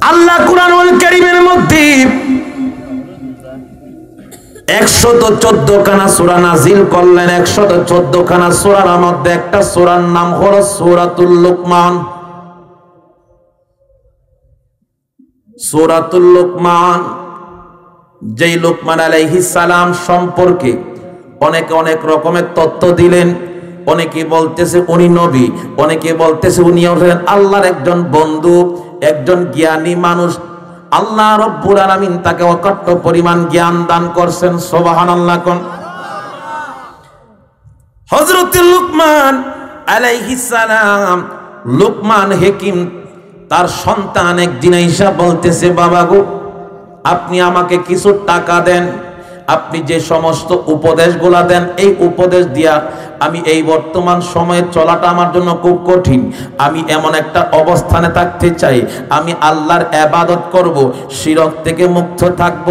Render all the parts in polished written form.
আল্লাহ কুরআনুল কারীমের মধ্যে 114 খানা সূরা নাজিল করলেন। 114 খানা সূরার মধ্যে একটা সূরার নাম হলো সূরাতুল লুকমান। সূরাতুল লুকমান, যেই লুকমান আলাইহিস সালাম সম্পর্কে অনেকে অনেক রকমের তথ্য দিলেন। অনেকে বলতেছে উনি নবী, অনেকে বলতেছে উনি হলেন আল্লাহর একজন বন্ধু, একজন জ্ঞানী মানুষ। আল্লাহ রব্বুল আলামিন তাকে অকাট্য পরিমাণ জ্ঞান দান করছেন। সুবহানাল্লাহ কোন। হযরত লুকমান আলাইহিস সালাম, লুকমান হাকিম, তার সন্তান একদিন আইসা বলতেছে, বাবা গো, আপনি আমাকে কিছু টাকা দেন। আপনি যে সমস্ত উপদেশগুলা দেন, এই উপদেশ দিয়া আমি এই বর্তমান সময়ে চলাটা আমার জন্য খুব কঠিন। আমি এমন একটা অবস্থানে থাকতে চাই, আমি আল্লাহর ইবাদত করব, শিরক থেকে মুক্ত থাকব,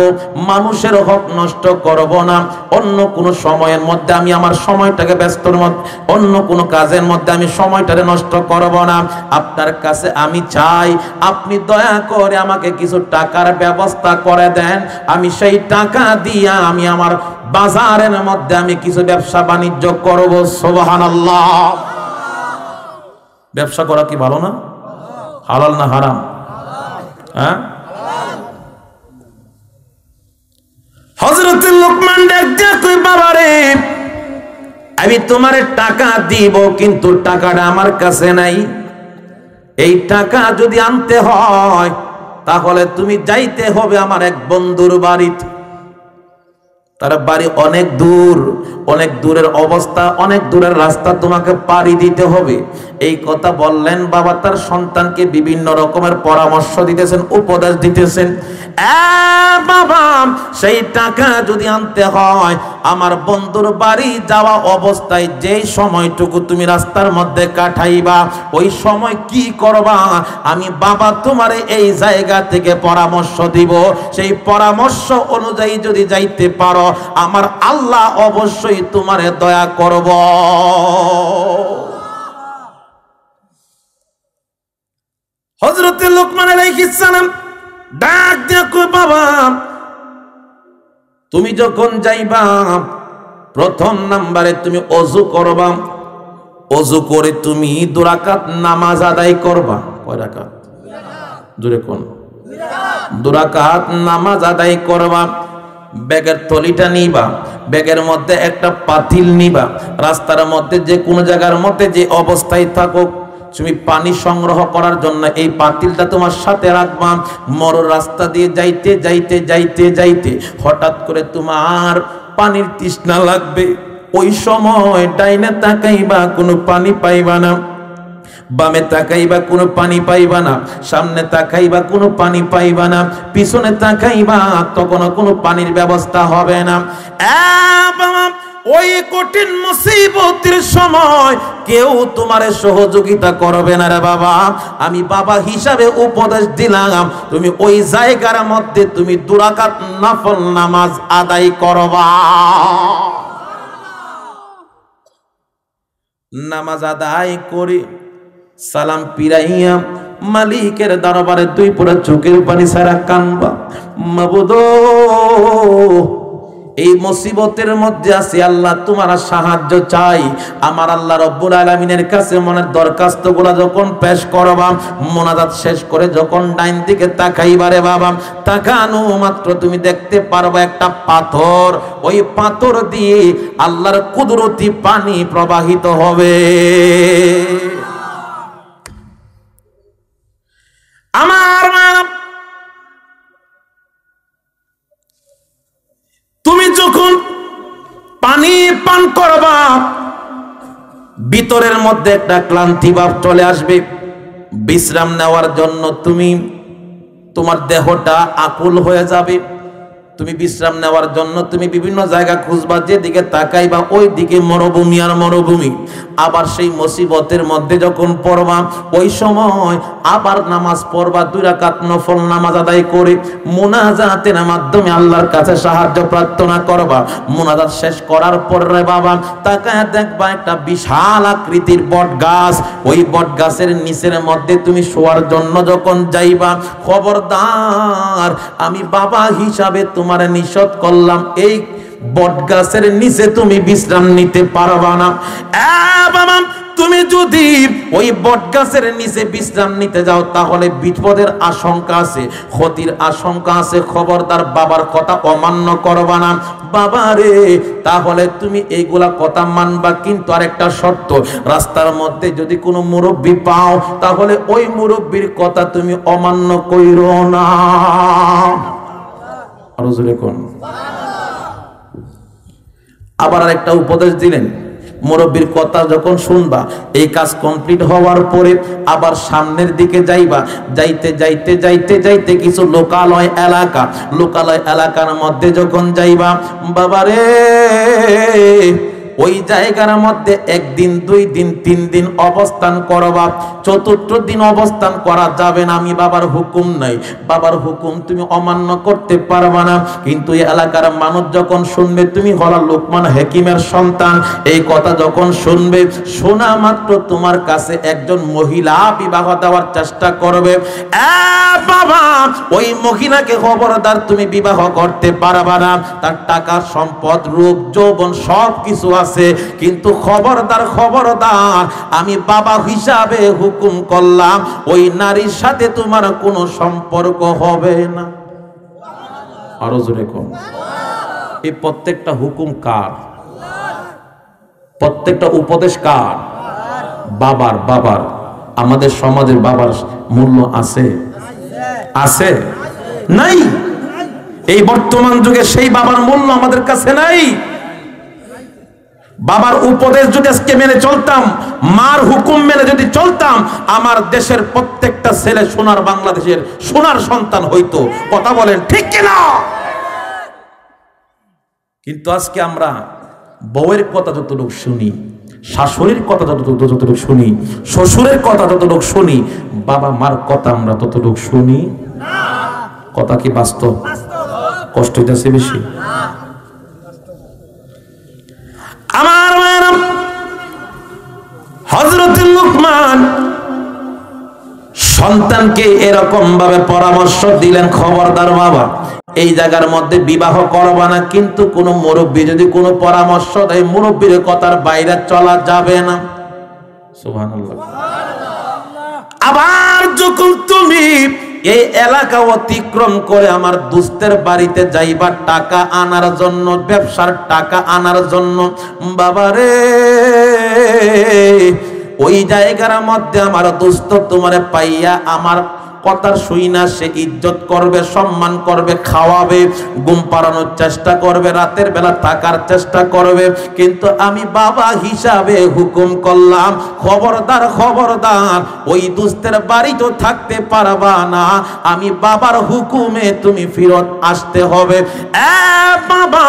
মানুষের হক নষ্ট করব না, অন্য কোনো সময়ের মধ্যে আমি আমার সময়টাকে ব্যস্তর মধ্যে, অন্য কোনো কাজের মধ্যে আমি সময়টাকে নষ্ট করব না। আপনার কাছে আমি চাই আপনি দয়া করে আমাকে কিছু টাকার ব্যবস্থা করে দেন। আমি সেই টাকা দিয়া আমি আমার বাজারের মধ্যে আমি কিছু ব্যবসা বাণিজ্য করব। সুবহানাল্লাহ। ব্যবসা করা কি ভালো না? হালাল না হারাম? হ্যাঁ। হযরত লুকমান ডাকতে কই, বাবা রে, আমি তোমারে টাকা দিব, কিন্তু টাকাটা আমার কাছে নাই। এই টাকা যদি আনতে হয় তাহলে তুমি যাইতে হবে আমার এক বন্ধুর বাড়িতে। তার বাড়ি অনেক দূর, অনেক দূরের অবস্থা, অনেক দূরের রাস্তা তোমাকে পাড়ি দিতে হবে। এই কথা বললেন। বাবা তার সন্তানকে বিভিন্ন রকমের পরামর্শ দিতেছেন, উপদেশ দিতেছেন। বাবা, সেই টাকা যদি আনতে হয় আমার বন্ধুর বাড়ি যাওয়া অবস্থায় যেই সময়টুকু তুমি রাস্তার মধ্যে কাটাইবা, ওই সময় কি করবা আমি বাবা তোমারে এই জায়গা থেকে পরামর্শ দিব। সেই পরামর্শ অনুযায়ী যদি যাইতে পারো, আমার আল্লাহ অবশ্যই তোমারে দয়া করব। হযরত লুকমান আলাইহিস সালাম ডাক দিয়ে কই, বাবা তুমি যখন যাইবা প্রথম নাম্বারে তুমি ওযু করবা। ওযু করে তুমি 2 রাকাত নামাজ আদায় করবা। কয় রাকাত? জোরে কোন? 2 রাকাত নামাজ আদায় করবা। ব্যাগের থলিটা নিবা, ব্যাগের মধ্যে একটা পাতিল নিবা। রাস্তার মধ্যে যে কোনো জায়গার মধ্যে যে অবস্থায় থাকো, তুমি পানি সংগ্রহ করার জন্য এই পাতিলটা তোমার সাথে রাখবা। মরু রাস্তা দিয়ে যাইতে যাইতে যাইতে যাইতে হঠাৎ করে তোমার পানির তৃষ্ণা লাগবে। ওই সময় ডাইনে তাকাইবা, কোনো পানি পাইবা না। বামে তাকাইবা, কোনো পানি পাইবা না। সামনে তাকাইবা, কোনো পানি পাইবা না। পিছনে তাকাইবা, তখনও কোনো পানির ব্যবস্থা হবে না। ওই কঠিন মুসিবতের সময় কেউ তোমারে সহযোগিতা করবে না রে বাবা। আমি বাবা হিসাবে উপদেশ দিলাম, তুমি ওই জায়গার মধ্যে তুমি 2 রাকাত নফল নামাজ আদায় করবা। নামাজ আদায় করে সালাম পিরাইয়া মালিকের দরবারে 2 পুরা চোখের পানি ছাড়া কানবা। মাবুদ, এই মুসিবতের মধ্যে আছি, আল্লাহ তোমার সাহায্য চাই। আমার আল্লাহ রব্বুল আলামিনের কাছে মনের দরখাস্তগুলো যখন পেশ করবা, মোনাজাত শেষ করে যখন ডাইন দিকে তাকাইবারে বাবা, তাকানো মাত্র তুমি দেখতে পারবা একটা পাথর। ওই পাথর দিয়ে আল্লাহর কুদরতি পানি প্রবাহিত হবে। আমার মা, তুমি যখন পানি পান করবা, ভিতরের মধ্যে একটা ক্লান্তি ভাব চলে আসবে। বিশ্রাম নেওয়ার জন্য তুমি তোমার দেহটা আকুল হয়ে যাবে। তুমি বিশ্রাম নেওয়ার জন্য তুমি বিভিন্ন জায়গা খুঁজবা, যেদিকে তাকাইবা ওই দিকে মরুভূমি আর মরুভূমি। আবার সেই মুসিবতের মধ্যে যখন পড়বা ওই সময় আবার নামাজ পড়বা, 2 রাকাত নফল নামাজ আদায় করে মুনাজাতের মাধ্যমে আল্লাহর কাছে সাহায্য প্রার্থনা করবা। মুনাজাত শেষ করার পর রে বাবা তাকায় দেখবা একটা বিশাল আকৃতির বট গাছ। ওই বট গাছের নিচের মধ্যে তুমি শোয়ার জন্য যখন যাইবা, খবরদার আমি বাবা হিসাবে তোমার নিষেধ করলাম, এই বট গাছের নিচে তুমি বিশ্রাম নিতে পারবা না। বাবা তুমি যদি ওই বট গাছের নিচে বিশ্রাম নিতে যাও তাহলে বিপদের আশঙ্কা আছে, ক্ষতির আশঙ্কা আছে। খবরদার বাবার কথা অমান্য করবা না। বাবা রে, তাহলে তুমি এইগুলা কথা মানবা, কিন্তু আরেকটা শর্ত, রাস্তার মধ্যে যদি কোনো মুরব্বি পাও তাহলে ওই মুরব্বির কথা তুমি অমান্য কইরো না। আরো জোরে কোন। আবার আরেকটা উপদেশ দিলেন, মুরব্বির কথা যখন শুনবা, এই কাজ কমপ্লিট হওয়ার পরে আবার সামনের দিকে যাইবা। যাইতে যাইতে যাইতে যাইতে কিছু লোকালয় এলাকার মধ্যে যখন যাইবা, বাবারে ওই জায়গার মধ্যে 1 দিন 2 দিন 3 দিন অবস্থান করবা। 4th দিন অবস্থান করা যাবে না, আমি বাবার হুকুম নাই। বাবার হুকুম তুমি অমান্য করতে পারবা না। কিন্তু এই এলাকার মানুষ যখন শুনবে তুমি হলা লোকমান হাকিমের সন্তান, এই কথা যখন শুনবে, শোনা মাত্র তোমার কাছে একজন মহিলা বিবাহ দেওয়ার চেষ্টা করবে। বাবা ওই মহিলাকে খবরদার তুমি বিবাহ করতে পারবা না। তার টাকা সম্পদ রূপ যৌবন সব কিছু আছে, কিন্তু খবরদার আমি বাবা হিসাবে হুকুম করলাম ওই নারীর সাথে তোমার কোনো সম্পর্ক হবে না। আরো জোরে কোন। এই প্রত্যেকটা হুকুম কার? প্রত্যেকটা উপদেশ কার? বাবার। আমাদের সমাজের বাবার মূল্য আছে? আছে? নাই। এই বর্তমান যুগে সেই বাবার মূল্য আমাদের কাছে নাই। বাবার উপদেশ যদি আজকে মেনে চলতাম, মার হুকুম মেনে যদি চলতাম, আমার দেশের প্রত্যেকটা ছেলে সোনার বাংলাদেশের সোনার সন্তান হইতো। কথা বলেন ঠিক কিনা? কিন্তু আজকে আমরা বউয়ের কথা যতটুকু শুনি, শাশুড়ির কথা যতটুকু শুনি, শ্বশুরের কথা যতটুকু শুনি, বাবা মার কথা আমরা ততটুকু শুনি না। কথা কি বাস্তব? কষ্ট হইতেছে বেশি? আমার হযরত লুকমান সন্তানকে এরকম ভাবে পরামর্শ দিলেন, খবরদার বাবা এই জায়গার মধ্যে বিবাহ করবা না। কিন্তু কোন মুরব্বী যদি কোনো পরামর্শ দেয়, মুরব্বীর কথার বাইরে চলা যাবে না। সুবহানাল্লাহ। আবার যখন তুমি এই এলাকা অতিক্রম করে আমার দোস্তের বাড়িতে যাইবা টাকা আনার জন্য, ব্যবসার টাকা আনার জন্য, বাবারে ওই জায়গার মধ্যে আমার দোস্ত তোমারে পাইয়া আমার কথার শুই না, সে ইজ্জত করবে, সম্মান করবে, খাওয়াবে, ঘুম পাড়ানোর চেষ্টা করবে, রাতের বেলা থাকার চেষ্টা করবে। কিন্তু আমি বাবা হিসাবে হুকুম করলাম, খবরদার ওই দুস্তের বাড়ি তো থাকতে পারবা না। আমি বাবার হুকুমে তুমি ফিরত আসতে হবে। বাবা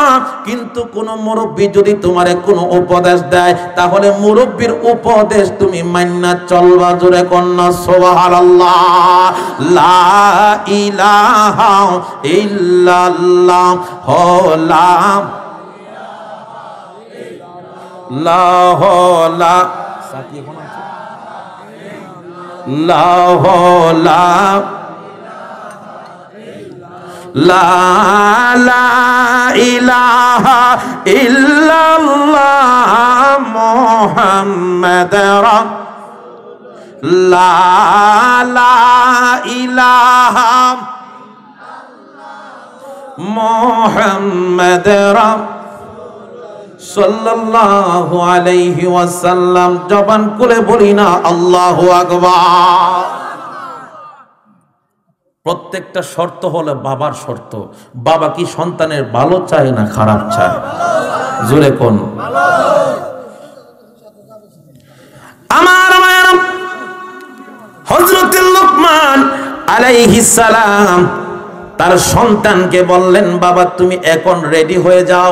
কিন্তু কোন মুরব্বী যদি তোমারে কোনো উপদেশ দেয়, তাহলে মুরব্বীর উপদেশ তুমি মান্না চলবা। জোরে কন্যা সুবহানাল্লাহ। লা ইলাহা ইল্লাল্লাহ, লা লা সাথী এখন আছে, লা লা ইলাহা ইল্লাল্লাহ মুহাম্মাদুর লা ইলাহা মুহাম্মাদুর সাল্লাল্লাহু আলাইহি ওয়াসাল্লাম। জবান খুলে বলি না আল্লাহু আকবার। প্রত্যেকটা শর্ত হলো বাবার শর্ত। বাবা কি সন্তানের ভালো চায় না খারাপ চায়? জোরে কোন। আমার হযরত লুকমান আলাইহিস সালাম তার সন্তানকে বললেন, বাবা তুমি এখন রেডি হয়ে যাও,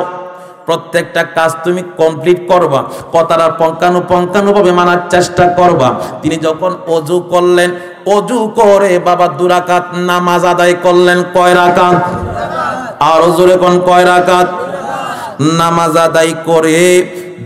প্রত্যেকটা কাজ তুমি কমপ্লিট করবা, কথাটা পঙ্কানুপঙ্কানুভাবে মানার চেষ্টা করবা। তিনি যখন অজু করলেন, অজু করে বাবা 2 রাকাত নামাজ আদায় করলেন। কয় রাকাত? আরো জোরে কোন কয় রাকাত? নামাজ আদায় করে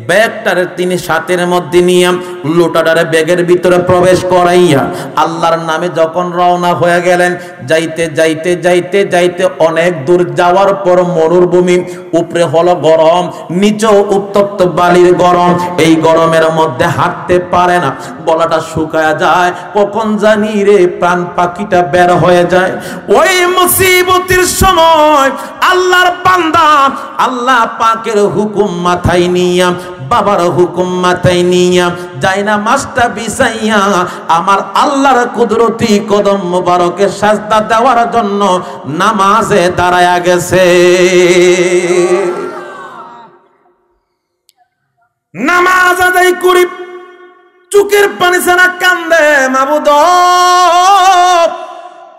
ব্যাগটারে তিনি সাথের মধ্যে নিয়ে লোটাটারে ব্যাগের ভিতরে প্রবেশ করাইয়া আল্লাহর নামে যখন রওনা হয়ে গেলেন, যাইতে যাইতে যাইতে যাইতে অনেক দূর যাওয়ার পর মরুভূমি, উপরে হলো গরম, নিচেও উত্তপ্ত বালির গরম। এই গরমের মধ্যে হাঁটতে পারে না, গলাটা শুকায়া যায়, কখন জানি রে প্রাণ পাখিটা বের হয়ে যায়। ওই মুসিবতের সময় আল্লাহর বান্দা আল্লাহ পাকের হুকুম মাথায় নিয়া, বাবার হুকুম মাথায় নিয়া, যাইনা মাস্টা বিছাইয়া আমার আল্লাহর কুদরতি কদম মোবারকে সাজদা দেওয়ার জন্য নামাজে দাঁড়ায়া গেছে। নামাজ আদায় করি, চোখের পানি ছাড়া কান্দে, মাবুদ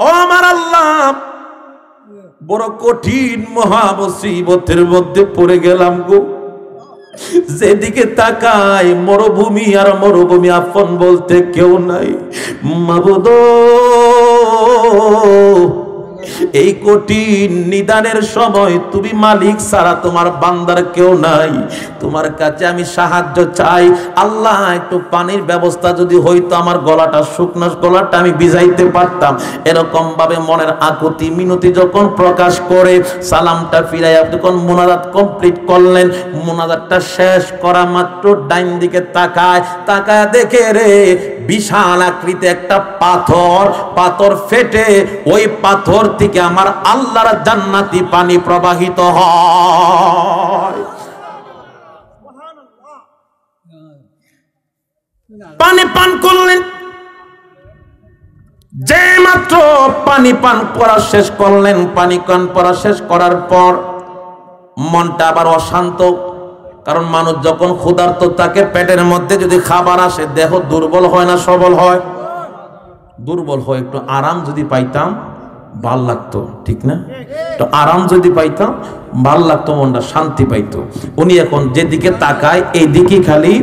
ও আমার আল্লাহ, বড় কঠিন মহা মুসিবতের মধ্যে পড়ে গেলাম গো। যেদিকে তাকাই মরুভূমি, আর মরুভূমি আপন বলতে কেউ নাই। মাবুদ এই কঠিন নিদানের সময় তুমি মালিক ছাড়া তোমার বান্দার কেউ নাই। তোমার কাছে আমি সাহায্য চাই। আল্লাহ একটু পানির ব্যবস্থা যদি হইতো, আমার গলাটা শুকনো, গলাটা আমি ভিজাইতে পারতাম। এরকম ভাবে মনের আকুতি মিনতি যখন প্রকাশ করে সালামটা ফিরাইয়া যখন মুনাজাত কমপ্লিট করলেন, মুনাজাতটা শেষ করা মাত্র ডাইন দিকে তাকায়, তাকায় দেখে রে বিশাল আকৃতি একটা পাথর, পাথর ফেটে ওই পাথর থেকে আমার আল্লাহর জান্নাতি পানি প্রবাহিত হয়। পানি পান করলেন, যে মাত্র পানি পান করা শেষ করলেন, পানি পান করা শেষ করার পর মনটা আবার অশান্ত। কারণ মানুষ যখন ক্ষুধার্ত থাকে, পেটের মধ্যে যদি খাবার আসে, দেহ দুর্বল হয় না সবল হয়? দুর্বল হয়। একটু আরাম যদি পাইতাম ভাল লাগতো, ঠিক না? তো আরাম যদি পাইতাম ভাল লাগতো, মনটা শান্তি পাইতো। উনি এখন যেদিকে তাকায় এইদিকে খালি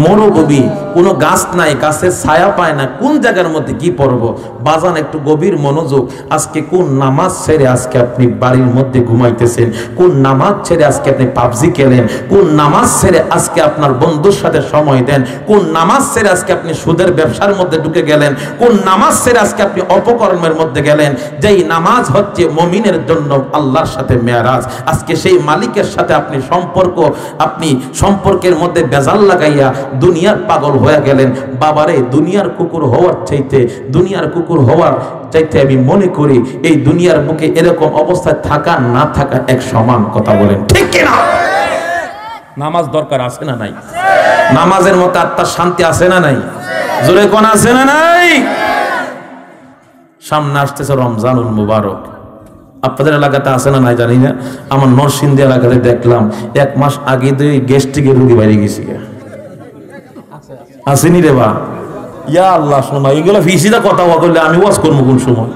মরুভূমি, কোনো গাছ নাই, গাছের ছায়া পায় না, কোন জায়গার মধ্যে কি পড়ব। বাজান একটু গভীর মনোযোগ। আজকে কোন নামাজ ছেড়ে আজকে আপনি বাড়ির মধ্যে ঘুমাইতেছেন? কোন নামাজ ছেড়ে আজকে আপনি পাবজি খেলেন? কোন নামাজ ছেড়ে আজকে আপনার বন্ধুর সাথে সময় দেন? কোন নামাজ ছেড়ে আজকে আপনি সুদের ব্যবসার মধ্যে ঢুকে গেলেন? কোন নামাজ ছেড়ে আজকে আপনি অপকর্মের মধ্যে গেলেন? যেই নামাজ হচ্ছে মুমিনের জন্য আল্লাহর সাথে মেরাজ। আজকে সেই মালিকের সাথে আপনি সম্পর্কের মধ্যে বেজাল লাগাইয়া দুনিয়ার পাগল হয়ে গেলেন। বাবারে, দুনিয়ার কুকুর হওয়ার চাইতে আমি মনে করি এই দুনিয়ার বুকে এরকম অবস্থায় থাকা না থাকা এক সমান। কথা বলেন ঠিক কিনা? নামাজ দরকার আছে না নাই? নামাজের মতো আত্মার শান্তি আছে না নাই? জোরে কোন আছে না নাই? সামনে আসতেছে রমজানুল মুবারক। আপনাদের এলাকাতে আছে না নাই জানি না, আমার নরসিংদী এলাকাতে দেখলাম 1 মাস আগে তো গ্যাস্ট্রিকের রোগী বাইরে গেছি। আসেনি রে বা? ইয়া আল্লাহ, শোনা এগুলো ফিসিদা কথা বললে আমি ওয়াজ করবো কোন সময়?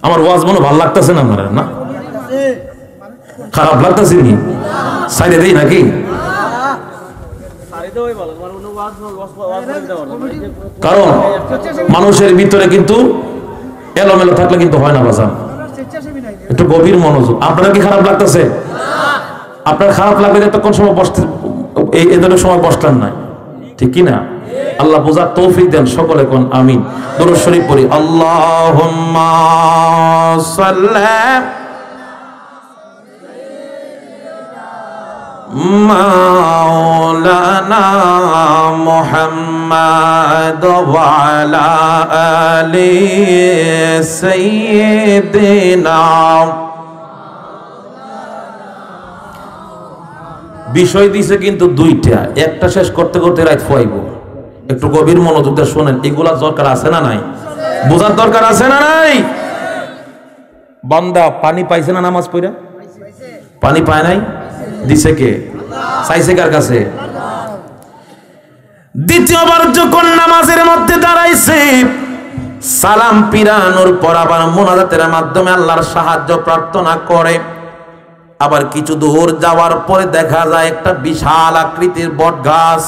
আমার ওয়াজ মনে ভালো লাগতেছে না, আমার না খারাপ লাগতেছে নি? সাইডে দেই নাকি? কারণ মানুষের ভিতরে কিন্তু এলোমেলো থাকলে কিন্তু হয় না বাজার। একটু গভীর মনোযোগ। আপনার কি খারাপ লাগতেছে? আপনার খারাপ লাগলে এতক্ষণ সময় বসতে, এই ধরনের সময় বসলেন না, ঠিক কি না? আল্লাহ বোঝার তৌফিক দেন। সকলে কোন আমিন। দুরূদ শরীফ পড়ি। আল্লাহুম্মা সাল্লি মাওলানা মুহাম্মদ ওয়া আলা আলি সাইয়্যিদিনা। বিষয় দিছে কিন্তু 2টা, একটা শেষ করতে করতে রাত হইব। একটু গভীর মনোযোগ দিয়ে শুনেন। এগুলা দরকার আছে না নাই? বোঝার দরকার আছে না নাই? বান্দা পানি পাইছে না নামাজ পড়া? পানি পায় নাই? দিছে কে? চাইছে কার কাছে? দ্বিতীয়বার যখন নামাজের মধ্যে দাঁড়াইছে, সালাম পিরানোর পর আবার মুনাজাতের মাধ্যমে আল্লাহর সাহায্য প্রার্থনা করে। আবার কিছু দূর যাওয়ার পরে দেখা যায় একটা বিশাল আকৃতির বটগাছ।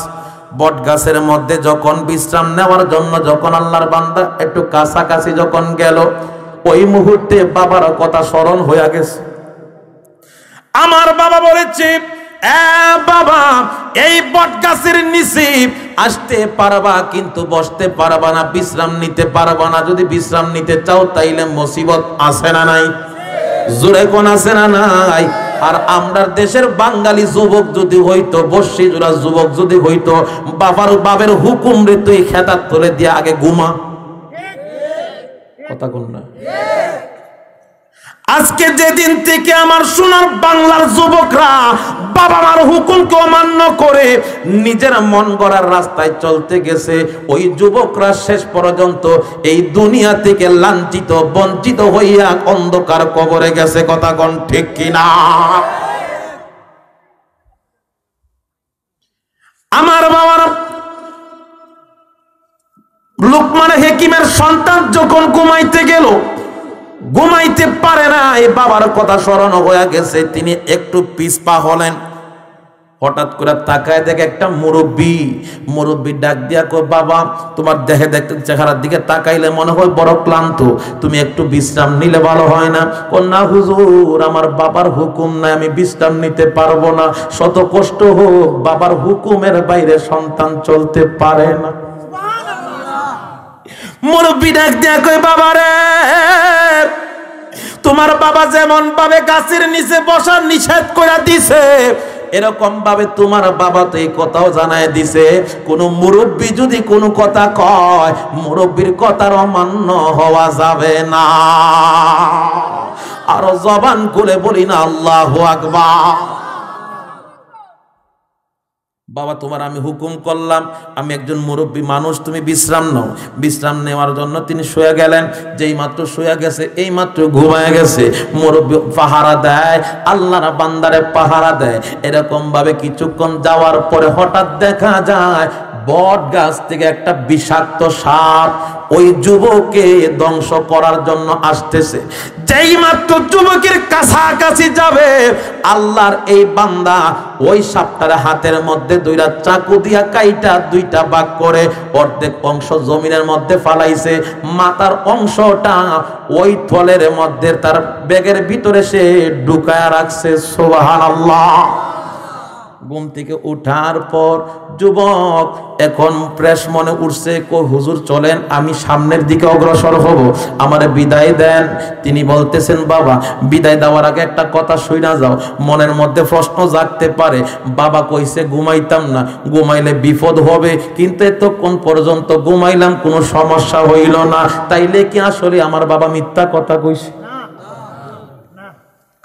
বটগাছের মধ্যে যখন বিশ্রাম নেওয়ার জন্য যখন আল্লাহর বান্দা একটু কাছাকাছি যখন গেল, ওই মুহূর্তে বাবার কথা স্মরণ হয়ে গেছে। আমার বাবা বলেছে, বাবা এই বটগাছের নিচে আসতে পারবা কিন্তু বসতে পারবা না, বিশ্রাম নিতে পারবা না। যদি বিশ্রাম নিতে চাও তাইলে মুসিবত আছে না নাই? জোরে কোন আছে না নাই? আর আমরা দেশের বাঙালি যুবক যদি হইতো, বর্ষি জোড়া যুবক যদি হইতো, বাবার হুকুম রে তুই খেতার তোলে দিয়ে আগে ঘুমা। কথা কোন না? আজকে যেদিন থেকে আমার সোনার বাংলার যুবকরা বাবা মার হুকুমকে অমান্য করে নিজের মন গড়ার রাস্তায় চলতে গেছে, ওই যুবকরা শেষ পর্যন্ত এই দুনিয়া থেকে লাঞ্ছিত বঞ্চিত হইয়া অন্ধকার কবরে গেছে। কথা কোন ঠিক কিনা? আমার বাবার লুকমান হাকিমের সন্তান যখন ঘুমাইতে গেল, ঘুমাইতে পারে না, এই বাবার কথা স্মরণ হয়ে গেছে। তিনি একটু পিছপা হলেন, হঠাৎ করে তাকায় দেখে একটা মুরব্বী ডাক দিয়া কয়, বাবা তোমার দেখে দেখতে চেহারার দিকে তাকাইলে মনে হয় বড় ক্লান্ত, তুমি একটু বিশ্রাম নিলে ভালো হয় না? না হুজুর, আমার বাবার হুকুম নাই, আমি বিশ্রাম নিতে পারবো না। শত কষ্ট হোক, বাবার হুকুমের বাইরে সন্তান চলতে পারে না। মুরব্বী ডাক দিয়া কয়, বাবা রে, তোমার বাবা যেমন ভাবে গাছের নিচে বসার নিষেধ করে দিছে, এরকম ভাবে তোমার বাবা তো এই কথাও জানায় দিছে, কোন মুরব্বী যদি কোনো কথা কয়, মুরব্বীর কথার অমান্য হওয়া যাবে না। আরো জবান খুলে বলি না আল্লাহু আকবার। বাবা তোমার আমি হুকুম করলাম, আমি একজন মুরব্বী মানুষ, তুমি বিশ্রাম নাও। বিশ্রাম নেওয়ার জন্য তিনি শুয়ে গেলেন। যেই মাত্র শুয়ে গেছে, এই মাত্র ঘুমায় গেছে। মুরব্বী পাহারা দেয়, আল্লাহর বান্দারে পাহারা দেয়। এরকম ভাবে কিছুক্ষণ যাওয়ার পরে হঠাৎ দেখা যায় বট গাছ থেকে একটা বিষাক্ত সাপ ওই যুবককে ধ্বংস করার জন্য আসতেছে। যেই মাত্র যুবকের কাছাকাছি যাবে, আল্লাহর এই বান্দা ওই সাপটার হাতের মধ্যে দুইটা চাকু দিয়া কাইটা দুইটা ভাগ করে অর্ধেক অংশ জমিনের মধ্যে ফালাইছে, মাথার অংশটা ওই থলের মধ্যে তার ব্যাগের ভিতরে সে ঢুকায়া রাখছে। সুবহানাল্লাহ। ঘুম থেকে উঠার পর যুবক এখন ফ্রেশ মনে উঠছে, কই হুজুর চলেন আমি সামনের দিকে অগ্রসর হব, আমারে বিদায় দেন। তিনি বলতেছেন, বাবা বিদায় দেওয়ার আগে একটা কথা শুইনা যাও, মনের মধ্যে প্রশ্ন জাগতে পারে। বাবা কইছে ঘুমাইতাম না, ঘুমাইলে বিপদ হবে, কিন্তু এতক্ষণ পর্যন্ত ঘুমাইলাম, কোনো সমস্যা হইল না, তাইলে কি আসলে আমার বাবা মিথ্যা কথা কইছে?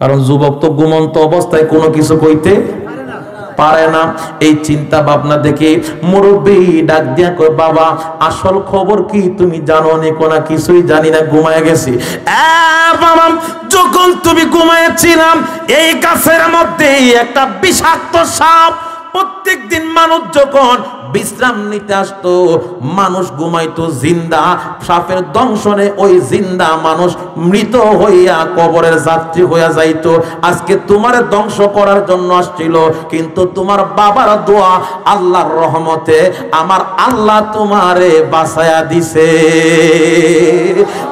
কারণ যুবক তো ঘুমন্ত অবস্থায় কোনো কিছু কইতে পারে না। এই চিন্তা ভাবনা দেখে মুরব্বী ডাক দিয়া কয়, বাবা আসল খবর কি তুমি জানো নি? কোনা কিছুই জানি না, ঘুমায় গেছি। বাবা যখন তুমি ঘুমাইছিলাম, এই গাছের মধ্যে একটা বিষাক্ত সাপ, প্রত্যেক দিন মানুষ যখন বিশ্রাম নিতে আসতো, মানুষ ঘুমাইতো জিন্দা, সাপের দংশনে ওই জিন্দা মানুষ মৃত হইয়া কবরের যাত্রী হইয়া যাইতো। আজকে তোমার ধ্বংস করার জন্য আসছিল, কিন্তু তোমার বাবার দোয়া, আল্লাহর রহমতে আমার আল্লাহ তোমারে বাঁচায়া দিছে।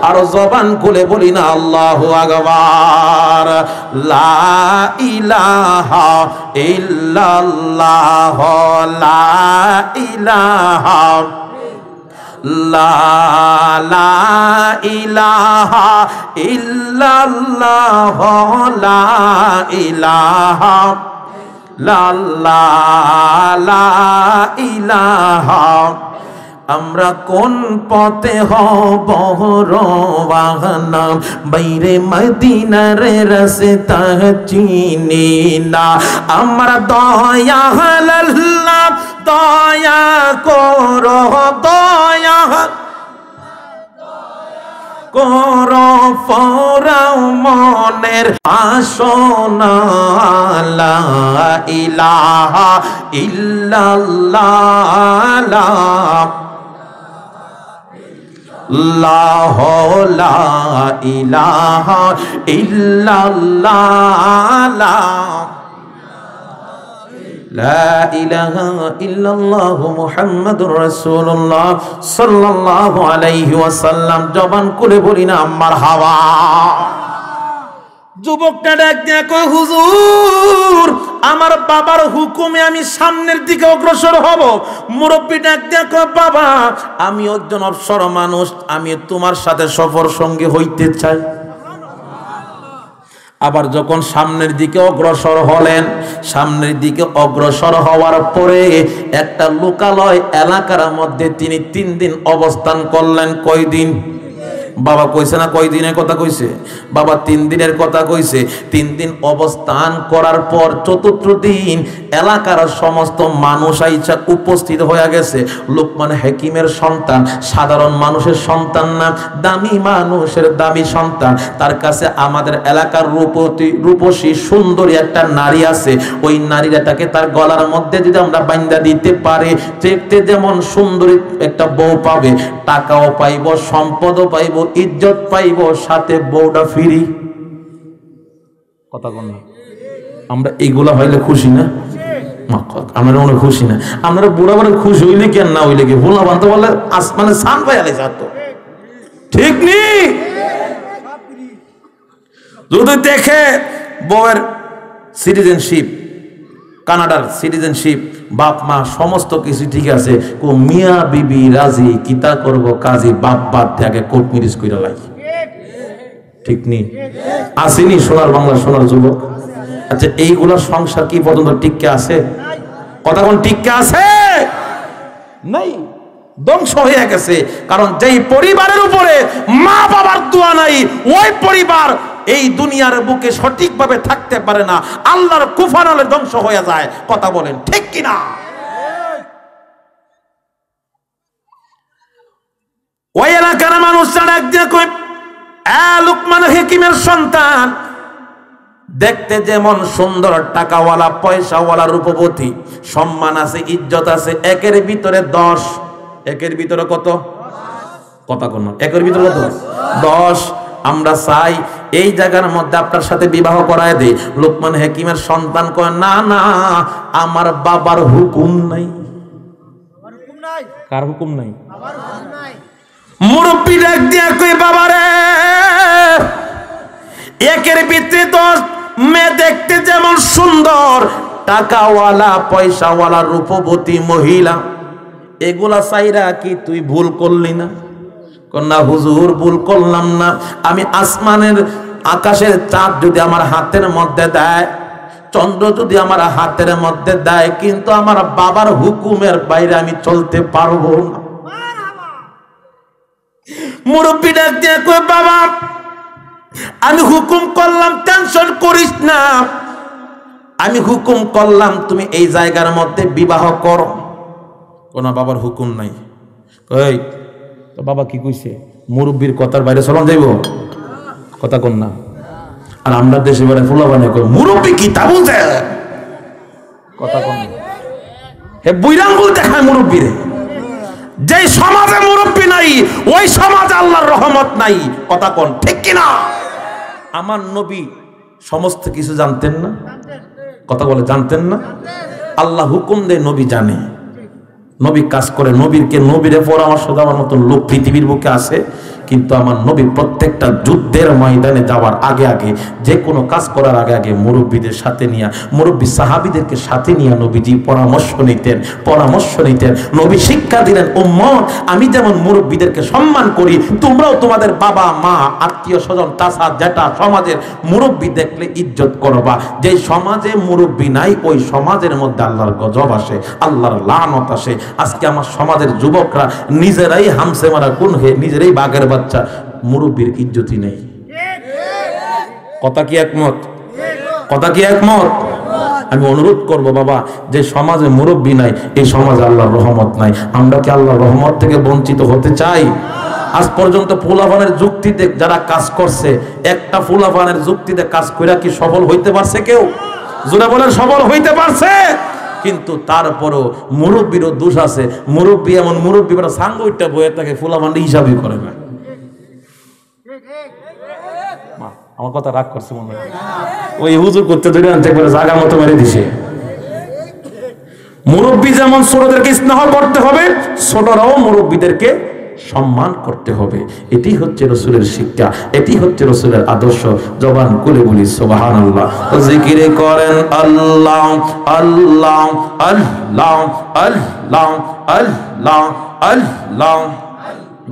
আরো জবান খুলে বলি না আল্লাহু আকবার। লা ইলাহা ইল্লাল্লাহ, লা ইলাহা লা ইলাহা ইল্লাল্লাহ, লা ইলাহা লা ইলাহা। আমরা কোন পথে হব রওয়ানা, বাইরে মদিনার রাস্তা চিনি না। আমরা দয়া আল্লাহ, দয়া করো, দয়া করো, ফরাও মনের বাসনা। লা ইলাহা ইল্লাল্লাহ, আল্লাহ লা ইলাহা ইল্লাল্লাহ লা ইলাহা ইল্লাল্লাহু মুহাম্মাদুর রাসূলুল্লাহ সাল্লাল্লাহু আলাইহি ওয়াসাল্লাম। জবান খুলে বলি না মারহাবা। যুবকটা ডাক দিয়ে কয়, হুজুর আমার বাবার হুকুমে আমি সামনের দিকে অগ্রসর হব। মুরব্বী ডাক দিয়ে কয়, বাবা আমি একজন অবসর মানুষ, আমি তোমার সাথে সফর সঙ্গী হইতে চাই। আবার যখন সামনের দিকে অগ্রসর হলেন, সামনের দিকে অগ্রসর হওয়ার পরে একটা লোকালয় এলাকার মধ্যে তিনি 3 দিন অবস্থান করলেন। কয়দিন? বাবা কইছে না কয়দিনের কথা কইছে? বাবা 3 দিনের কথা কইছে। 3 দিন অবস্থান করার পর 4র্থ দিন এলাকার সমস্ত মানুষ আইসা উপস্থিত হয়ে গেছে। লোকমান হাকিমের সন্তান, সাধারণ মানুষের সন্তান না, দামি মানুষের দামি সন্তান। তার কাছে আমাদের এলাকার রূপসী সুন্দরী একটা নারী আছে। ওই নারীটাকে তার গলার মধ্যে যদি আমরা বাইন্ধা দিতে পারি, দেখতে যেমন সুন্দরী একটা বউ পাবে, টাকাও পাইব, সম্পদও পাইব, ইজ্জত পাইব, সাথে বউটা ফ্রি। কথা বল না। আমরা এইগুলা হইলে খুশি না? আমরা মনে খুশি না? আপনারা বুড়া বড় খুশি হইলে কেন না হইলে কি ভুলা বানতে বললে আসমানে সান পাই আলে যাতো, ঠিক নি? যদি দেখে বউয়ের সিটিজেনশিপ, কানাডার সিটিজেনশিপ, বাপ মা সমস্ত কিছু ঠিক আছে, কো মিয়া বিবি রাজি, কিতা করব কাজী, বাপ বাদ থেকে কোর্ট ম্যারেজ কইরা লাই, ঠিক নি? আসেনি সোনার বাংলা, সোনার যুবক? আচ্ছা এইগুলা সংসার কি পর্যন্ত টিকে আছে? কথা কোন টিকে আছে? নাই, ধ্বংস হয়ে গেছে। কারণ যেই পরিবারের উপরে মা বাবার দোয়া নাই, ওই পরিবার এই দুনিয়ার বুকে সঠিকভাবে থাকতে পারে না, আল্লাহর কুফানালে ধ্বংস হয়ে যায়। কথা বলেন ঠিক কিনা? ওই এলাকার মানুষ ডাক দিয়ে কই, লোকমান হাকিমের সন্তান, দেখতে যেমন সুন্দর, টাকাওয়ালা, পয়সাওয়ালা, রূপবতী, সম্মান আছে, ইজ্জত আছে, 1-এর ভিতরে 10। 1-এর ভিতরে কত? কথা কোন 1-এর ভিতরে কত? 10। আমরা চাই এই জায়গার মধ্যে আপনার সাথে বিবাহ করায় দেই। লোকমান হাকিমের সন্তান কয়, না না, আমার বাবার হুকুম নাই। কার হুকুম নাই? মুরব্বী ডাক দিয়া কই, বাবারে 1-এর ভিতরে 10, মেয়ে দেখতে যেমন সুন্দর, টাকাওয়ালা, পয়সাওয়ালা, রূপবতী মহিলা, এগুলা চাইরা কি তুই ভুল করলি না? না হুজুর, ভুল করলাম না। আমি আসমানের আকাশের চাঁদ যদি আমার হাতের মধ্যে দেয়, চন্দ্র যদি আমার হাতের মধ্যে দেয়, কিন্তু আমার বাবার হুকুমের বাইরে আমি চলতে পারবো না। মুরব্বী ডাক দিয়ে কই, বাবা আমি হুকুম করলাম, টেনশন করিস না, আমি হুকুম করলাম তুমি এই জায়গার মধ্যে বিবাহ করো। কোন বাবার হুকুম নাই। কই তো বাবা কি কইছে? মুরব্বীর কথার বাইরে চলন যাইব? কথা কোন না? আর আমরা দেশে বেড়ে ফুলা বানিয়ে কই, মুরব্বী কি তা বুঝে? কথা কোন? হে বুইরাঙ্গুল দেখায় মুরব্বীরে। যেই সমাজে মুরব্বী নাই, ওই সমাজে আল্লাহর রহমত নাই। কথা কোন ঠিক কিনা? আমার নবী সমস্ত কিছু জানতেন না? কথা বলে জানতেন না? আল্লাহ হুকুম দেয়, নবী জানে, নবী কাজ করে। নবীরে পরামর্শ দেওয়ার মতন লোক পৃথিবীর বুকে আছে, কিন্তু আমার নবী প্রত্যেকটা যুদ্ধের ময়দানে যাওয়ার আগে আগে, যে কোনো কাজ করার আগে আগে মুরব্বীদের সাথে নিয়ে, মুরব্বী সাহাবীদেরকে সাথে নিয়ে নবীজি পরামর্শ নিতেন। নবী শিক্ষা দিলেন, উম্মত আমি যেমন মুরব্বীদেরকে সম্মান করি, তোমরাও তোমাদের বাবা মা, আত্মীয় স্বজন, চাচা জ্যাঠা, সমাজের মুরব্বী দেখলে ইজ্জত করবা। যে সমাজে মুরব্বী নাই, ওই সমাজের মধ্যে আল্লাহর গজব আসে, আল্লাহর লানত আসে। আজকে আমার সমাজের যুবকরা নিজেরাই হামসে মারা কোন হে, নিজেরাই বাঘের বাচ্চা, মুরব্বীর ইজ্জতি নেই। কথা কি একমত? কথা কি একমত? আমি অনুরোধ করব বাবা, যে সমাজে মুরব্বী নাই, এই সমাজে আল্লাহর রহমত নাই। আমরা কি আল্লাহর রহমত থেকে বঞ্চিত হতে চাই? আজ পর্যন্ত ফুলাফানের যুক্তিতে যারা কাজ করছে, একটা ফুলাফানের যুক্তিতে কাজ কইরা কি সফল হইতে পারছে কেউ? জোরে বলেন, সফল হইতে পারছে? কিন্তু তারপরও মুরব্বীরও দোষ আছে। মুরব্বী এমন মুরব্বী বেটা সাঙ্গুইটা বইয়ের তাকে ফুলামান্ডি হিসাবই করে না। আমার কথা রাগ করছে মনে হয়, ওই হুজুর করতে ধরে আনতে পারে জায়গা মতো মেরে দিছে। মুরব্বী যেমন ছোটদেরকে স্নেহ করতে হবে, ছোটরাও মুরব্বীদেরকে সম্মান করতে হবে। এটি হচ্ছে রাসূলের শিক্ষা, এটি হচ্ছে রাসূলের আদর্শ। জবান খুলে বলি সুবহানাল্লাহ। জিকির করেন আল্লাহ আল্লাহ আল্লাহ আল্লাহ আল্লাহ আল্লাহ,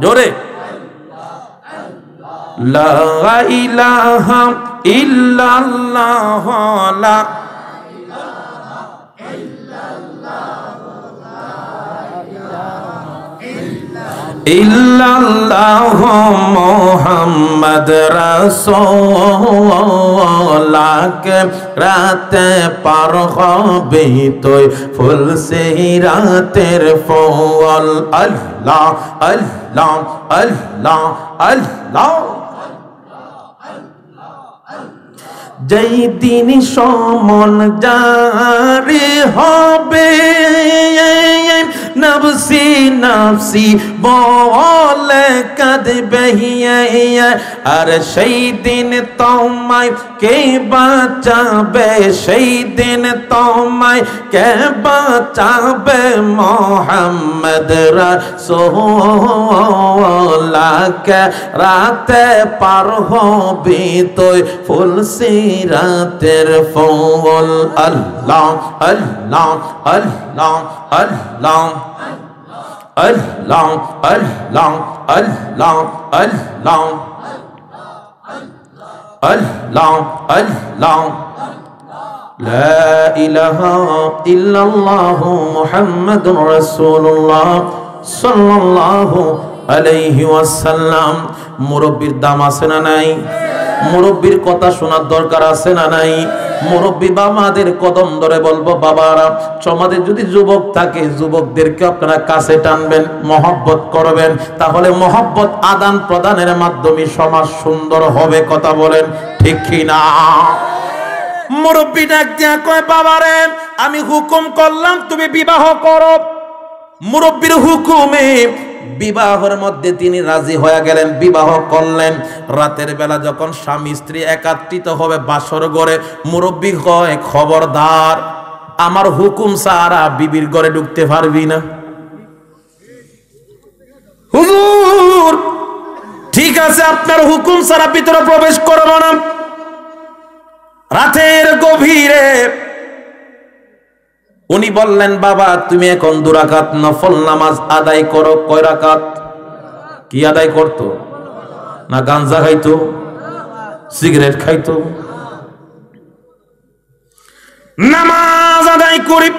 জোরে লা ইলাহা ইল্লাল্লাহ লা ইল্লাল্লাহ মুহাম্মদ রাসূলুল্লাহকে রাতে পার হবে তুই ফুল সেই রাতের ফল। আল্লাহ আল্লাহ আল্লাহ আল্লাহ। যেই দিন সমন জারি হবে নফসি নফসি বলে কাঁদবে, আর সেই দিন তোমায় কে বাঁচাবে, সেই দিন তোমায় কে বাঁচাবে মুহাম্মদ রাসূলুল্লাহকে রাতে পার হবে তুই ফুল সিরাতের ফল। আল্লাহ আল্লাহ আল্লাহ আল্লাহ আল্লাহ আল্লাহ আল্লাহ আল্লাহ আল্লাহ আল্লাহ লা ইলাহা ইল্লাল্লাহ মুহাম্মাদুর রাসূলুল্লাহ সাল্লাল্লাহু আলাইহি ওয়াসাল্লাম। মুরব্বির দাম আছে না নাই? মুরব্বির কথা শোনার দরকার আছে না নাই? মুরব্বী বাবাদের কদম ধরে বলবো, বাবারা সমাজে যদি যুবক থাকে যুবকদেরকে আপনারা কাছে টানবেন, মহব্বত করবেন, তাহলে মহব্বত আদান প্রদানের মাধ্যমে সমাজ সুন্দর হবে। কথা বলেন ঠিক কি না? মুরব্বী ডাক দিয়া কয়, বাবারে আমি হুকুম করলাম তুমি বিবাহ করো। মুরব্বীর হুকুমে বিবাহের মধ্যে তিনি রাজি হয়ে গেলেন, বিবাহ করলেন। রাতের বেলা যখন স্বামী স্ত্রী একাত্রিত হবে বাসর ঘরে, মুরব্বী কয়, খবরদার আমার হুকুম ছাড়া বিবির ঘরে ঢুকতে পারবি না। হুজুর ঠিক আছে, আপনার হুকুম ছাড়া ভিতরে প্রবেশ করব না। রাতের গভীরে উনি বললেন, বাবা তুমি এখন 2 রাকাত নফল নামাজ আদায় করো। কয় রাকাত? কি আদায় করতো? না গাঞ্জা খাইতো, সিগারেট খাইতো? নামাজ আদায় করি।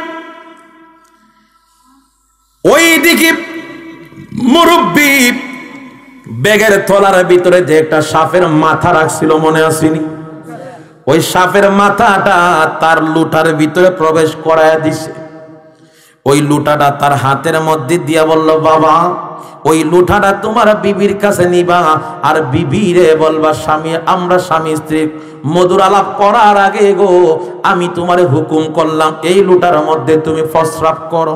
ওই দিকে মুরব্বী ব্যাগের তলার ভিতরে যে একটা সাপের মাথা রাখছিল, মনে আসেনি? ওই সাপের মাথাটা তার লুটার ভিতরে প্রবেশ করায় দিছে। ওই লুটাটা তার হাতের মধ্যে দিয়া বলল, বাবা ওই লুটাটা তোমার বিবির কাছে নিবা, আর বিবিরে বলবা স্বামী, আমরা স্বামী স্ত্রী মধুর আলাপ করার আগে গো আমি তোমারে হুকুম করলাম এই লুটার মধ্যে তুমি প্রস্রাব করো।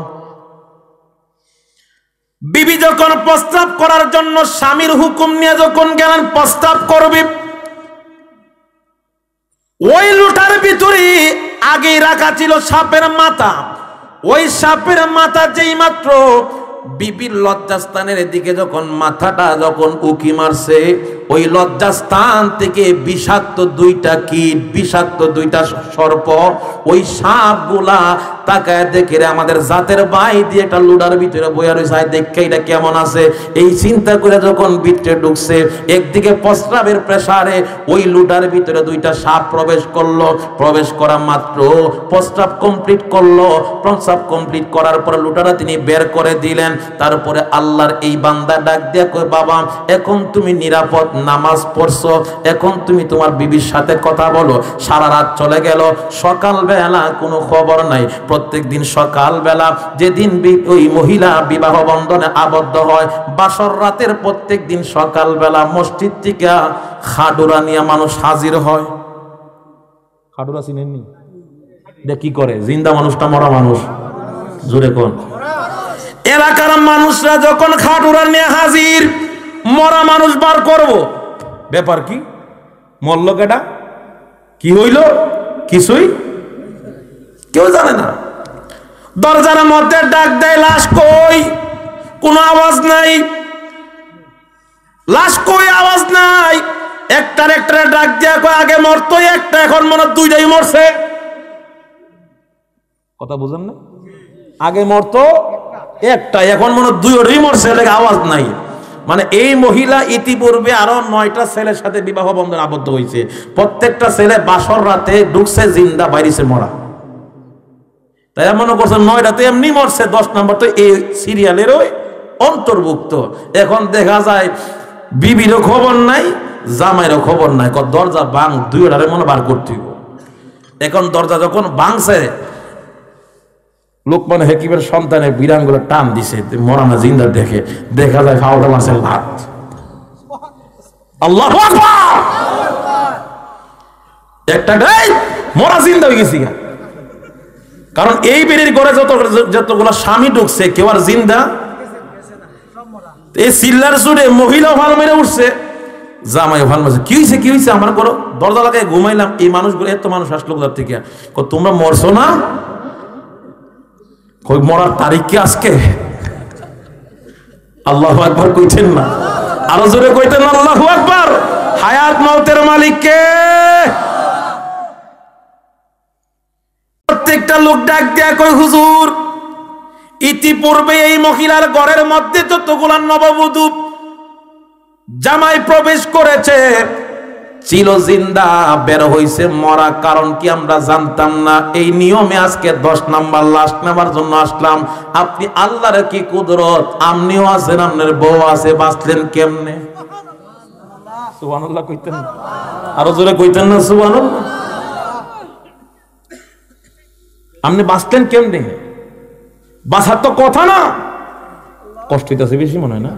বিবি যখন প্রস্রাব করার জন্য স্বামীর হুকুম নিয়ে যখন গেলেন প্রস্রাব করবে, ওই লুটার ভিতরে আগেই রাখা ছিল সাপের মাথা। ওই সাপের মাথা যেই মাত্র বিবির লজ্জাস্থানের দিকে যখন মাথাটা যখন উকি মারছে, ওই লজ্জাস্থান থেকে বিষাক্ত 2টা কীট, বিষাক্ত 2টা সর্প, ওই সাপগুলা তাকায় দেখে রে আমাদের জাতের বাই দিয়ে একটা লুডার ভিতরে বইয়া রয়েছে, দেখে এটা কেমন আছে এই চিন্তা করে যখন ভিতরে ঢুকছে, একদিকে প্রস্রাবের প্রেসারে ওই লুডার ভিতরে 2টা সাপ প্রবেশ করলো। প্রবেশ করা মাত্র প্রস্রাব কমপ্লিট করলো। প্রস্রাব কমপ্লিট করার পর লুটাটা তিনি বের করে দিলেন। তারপরে আল্লাহর এই বান্দা ডাক দিয়া কয়, বাবা এখন তুমি নিরাপদ, নামাজ পড়ছো, এখন তুমি তোমার বিবির সাথে কথা বলো। সারা রাত চলে গেল, সকালবেলা কোনো খবর নাই। প্রত্যেকদিন সকালবেলা যেদিন ওই মহিলা বিবাহ বন্ধনে আবদ্ধ হয়, বাসর রাতের প্রত্যেক দিন সকালবেলা মসজিদ থেকে খাডুরা নিয়ে মানুষ হাজির হয়। খাডুরা চিনেননি? কি করে? জিন্দা মানুষটা মরা মানুষ, জোরে কোন। এলাকার মানুষরা যখন খাটুরা নিয়ে হাজির, মরা মানুষ বার করব, ব্যাপার কি? মরল কেটা, কি হইল, কিছুই কেউ জানে না। দরজার মধ্যে ডাক দেয়, লাশ কই? কোনো আওয়াজ নাই। লাশ কই, আওয়াজ নাই। একটার ডাক দিয়া কয়, আগে মরতো একটা, এখন মনে হয় দুইটাই মরছে। কথা বুঝেন না? আগে মরতো একটা, এখন মনে হয় দুইটাই মরছে, আওয়াজ নাই। মানে এই মহিলা ইতিপূর্বে আরো 9টা ছেলের সাথে বিবাহ বন্ধন আবদ্ধ হয়েছে। প্রত্যেকটা ছেলে বাসর রাতে ঢুকছে জিন্দা, বাইরেছে মরা। তাই মনে করছে 9টাতে এমনি মরছে, 10 নম্বর তো এই সিরিয়ালের অন্তর্ভুক্ত। এখন দেখা যায় বিবিরও খবর নাই, জামাইরও খবর নাই। দরজা বাং, দুইটারে মনে বার করতে। এখন দরজা যখন ভাঙছে, লোকমান হাকিমের সন্তানের বিরাঙ্গুলো টান দিছে, মরানা জিন্দা দেখে, দেখা যায় ফাউডা মাছের ভাত। আল্লাহু আকবার! একটা মরা জিন্দা হয়ে গেছি। কারণ এই বেরির ঘরে যতগুলো স্বামী ঢুকছে, কেউ আর জিন্দা। এই সিল্লার সুরে মহিলাও ভালো মেরে উঠছে, জামাইও ভালো মেরেছে। কি হয়েছে, কি হয়েছে? আমার করো, দরজা লাগায় ঘুমাইলাম। এই মানুষগুলো, এত মানুষ আসলো কোথার থেকে? তোমরা মরছো না? কই মরার তারিখ কি আজকে? আল্লাহু আকবার কইছেন না? আরো জোরে কইতেন আল্লাহু আকবার। হায়াত মওতের মালিক কে? প্রত্যেকটা লোক ডাক দেয়া কই, হুজুর, ইতিপূর্বে এই মহিলার ঘরের মধ্যে যতগুলা নববধূ জামাই প্রবেশ করেছে ছিল জিন্দা, বের হইছে মরা। কারণ কি আমরা জানতাম না। এই নিয়মে আজকে 10 নাম্বার লাশ নেবার জন্য আসলাম। আপনি আল্লাহর কি কুদরত, আপনিও আছেন, আপনার বউ আছে, বাঁচলেন কেমনে? সুবহানাল্লাহ কইতেন না? আরো জোরে কইতেন না সুবহানাল্লাহ? আপনি বাঁচলেন কেমনে? বাঁচার তো কথা না, কষ্ট হইতেছে বেশি মনে হয় না?